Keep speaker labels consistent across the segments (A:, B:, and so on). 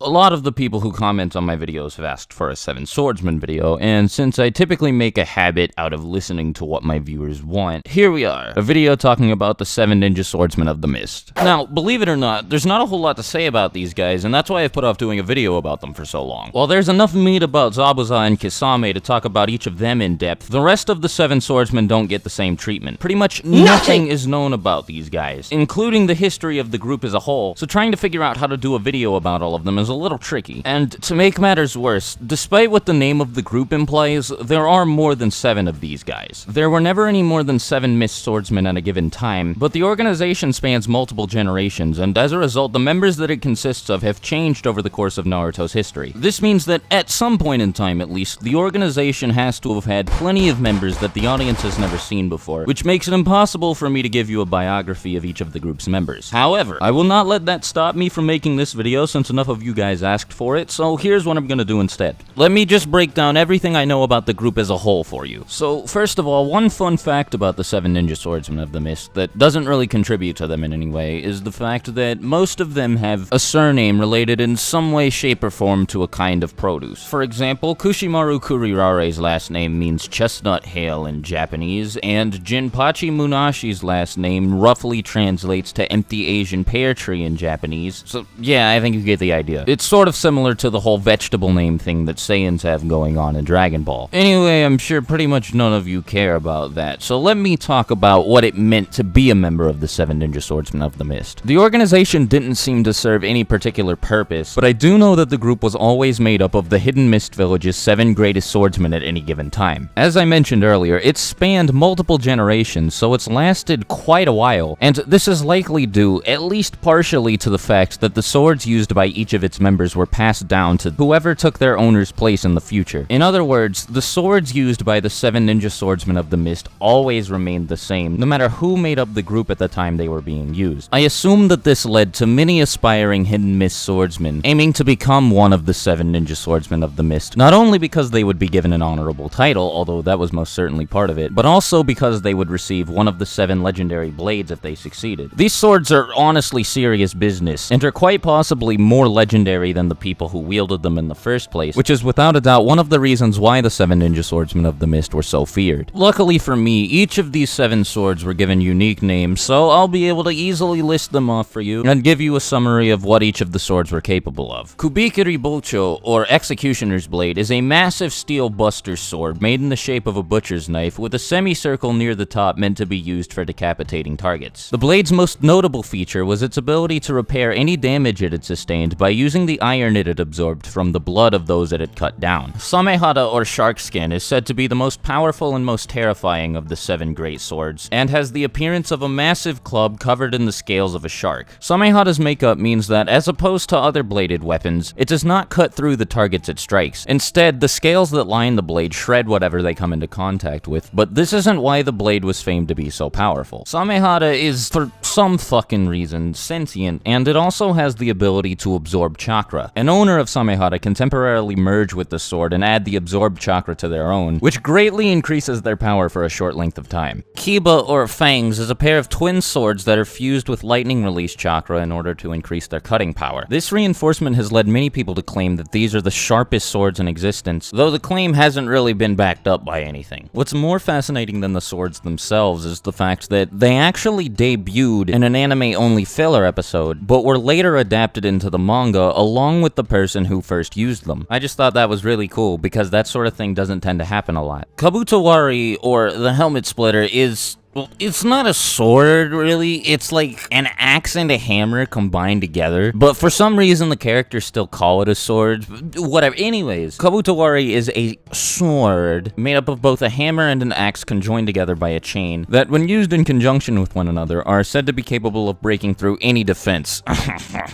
A: A lot of the people who comment on my videos have asked for a Seven Swordsmen video, and since I typically make a habit out of listening to what my viewers want, here we are, a video talking about the 7 Ninja Swordsmen of the Mist. Now, believe it or not, there's not a whole lot to say about these guys, and that's why I've put off doing a video about them for so long. While there's enough meat about Zabuza and Kisame to talk about each of them in depth, the rest of the 7 Swordsmen don't get the same treatment. Pretty much nothing is known about these guys, including the history of the group as a whole, so trying to figure out how to do a video about all of them is a little tricky. And to make matters worse, despite what the name of the group implies, there are more than 7 of these guys. There were never any more than 7 Mist Swordsmen at a given time, but the organization spans multiple generations, and as a result, the members that it consists of have changed over the course of Naruto's history. This means that at some point in time, at least, the organization has to have had plenty of members that the audience has never seen before, which makes it impossible for me to give you a biography of each of the group's members. However, I will not let that stop me from making this video since enough of you guys asked for it, so here's what I'm gonna do instead. Let me just break down everything I know about the group as a whole for you. So, first of all, one fun fact about the 7 Ninja Swordsmen of the Mist that doesn't really contribute to them in any way is the fact that most of them have a surname related in some way, shape, or form to a kind of produce. For example, Kushimaru Kurirare's last name means chestnut hail in Japanese, and Jinpachi Munashi's last name roughly translates to empty Asian pear tree in Japanese, so yeah, I think you get the idea. It's sort of similar to the whole vegetable name thing that Saiyans have going on in Dragon Ball. Anyway, I'm sure pretty much none of you care about that, so let me talk about what it meant to be a member of the 7 Ninja Swordsmen of the Mist. The organization didn't seem to serve any particular purpose, but I do know that the group was always made up of the Hidden Mist Village's 7 greatest swordsmen at any given time. As I mentioned earlier, it spanned multiple generations, so it's lasted quite a while, and this is likely due, at least partially, to the fact that the swords used by each of its members were passed down to whoever took their owner's place in the future. In other words, the swords used by the 7 Ninja Swordsmen of the Mist always remained the same, no matter who made up the group at the time they were being used. I assume that this led to many aspiring Hidden Mist Swordsmen aiming to become one of the 7 Ninja Swordsmen of the Mist, not only because they would be given an honorable title, although that was most certainly part of it, but also because they would receive one of the 7 legendary blades if they succeeded. These swords are honestly serious business, and are quite possibly more legendary than the people who wielded them in the first place, which is without a doubt one of the reasons why the 7 Ninja Swordsmen of the Mist were so feared. Luckily for me, each of these 7 swords were given unique names, so I'll be able to easily list them off for you, and give you a summary of what each of the swords were capable of. Kubikiri Bocho, or Executioner's Blade, is a massive steel buster sword made in the shape of a butcher's knife with a semicircle near the top meant to be used for decapitating targets. The blade's most notable feature was its ability to repair any damage it had sustained by using the iron it had absorbed from the blood of those it had cut down. Samehada, or Shark Skin, is said to be the most powerful and most terrifying of the 7 great swords, and has the appearance of a massive club covered in the scales of a shark. Samehada's makeup means that, as opposed to other bladed weapons, it does not cut through the targets it strikes. Instead, the scales that line the blade shred whatever they come into contact with, but this isn't why the blade was famed to be so powerful. Samehada is, for some fucking reason, sentient, and it also has the ability to absorb chakra. An owner of Samehada can temporarily merge with the sword and add the absorbed chakra to their own, which greatly increases their power for a short length of time. Kiba, or Fangs, is a pair of twin swords that are fused with lightning release chakra in order to increase their cutting power. This reinforcement has led many people to claim that these are the sharpest swords in existence, though the claim hasn't really been backed up by anything. What's more fascinating than the swords themselves is the fact that they actually debuted in an anime-only filler episode, but were later adapted into the manga along with the person who first used them. I just thought that was really cool, because that sort of thing doesn't tend to happen a lot. Kabutowari, or the Helmet Splitter, is... well, it's not a sword, really. It's like an axe and a hammer combined together. But for some reason, the characters still call it a sword. Whatever. Anyways, Kabutowari is a sword made up of both a hammer and an axe conjoined together by a chain that, when used in conjunction with one another, are said to be capable of breaking through any defense.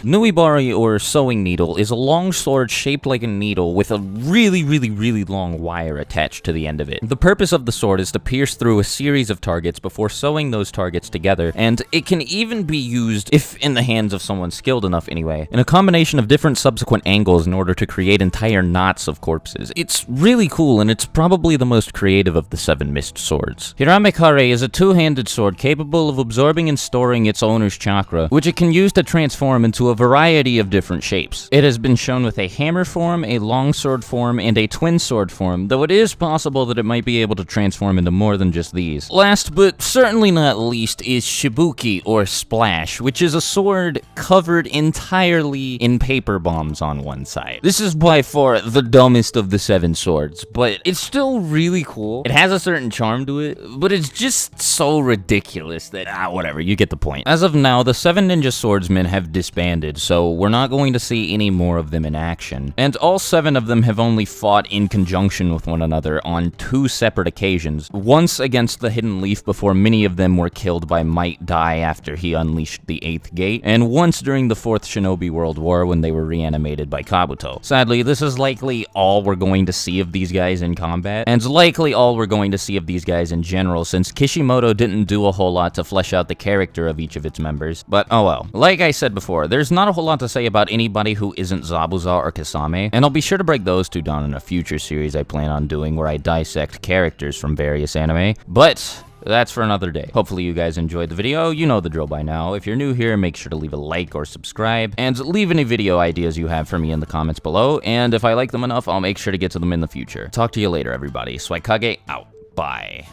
A: Nuibari, or Sewing Needle, is a long sword shaped like a needle with a really long wire attached to the end of it. The purpose of the sword is to pierce through a series of targets before sewing those targets together, and it can even be used, if in the hands of someone skilled enough anyway, in a combination of different subsequent angles in order to create entire knots of corpses. It's really cool, and it's probably the most creative of the 7 mist swords. Hiramekare is a two-handed sword capable of absorbing and storing its owner's chakra, which it can use to transform into a variety of different shapes. It has been shown with a hammer form, a longsword form, and a twin sword form, though it is possible that it might be able to transform into more than just these. Last but certainly not least is Shibuki, or Splash, which is a sword covered entirely in paper bombs on one side. This is by far the dumbest of the 7 swords, but it's still really cool. It has a certain charm to it, but it's just so ridiculous that, whatever, you get the point. As of now, the 7 ninja swordsmen have disbanded, so we're not going to see any more of them in action. And all 7 of them have only fought in conjunction with one another on 2 separate occasions. Once against the Hidden Leaf before many of them were killed by Might Dai after he unleashed the 8th gate, and once during the 4th Shinobi World War when they were reanimated by Kabuto. Sadly, this is likely all we're going to see of these guys in combat, and likely all we're going to see of these guys in general, since Kishimoto didn't do a whole lot to flesh out the character of each of its members. But oh well. Like I said before, there's not a whole lot to say about anybody who isn't Zabuza or Kasame, and I'll be sure to break those 2 down in a future series I plan on doing where I dissect characters from various anime, but that's for another day. Hopefully you guys enjoyed the video. You know the drill by now. If you're new here, make sure to leave a like or subscribe, and leave any video ideas you have for me in the comments below, and if I like them enough, I'll make sure to get to them in the future. Talk to you later, everybody. Swagkage out. Bye.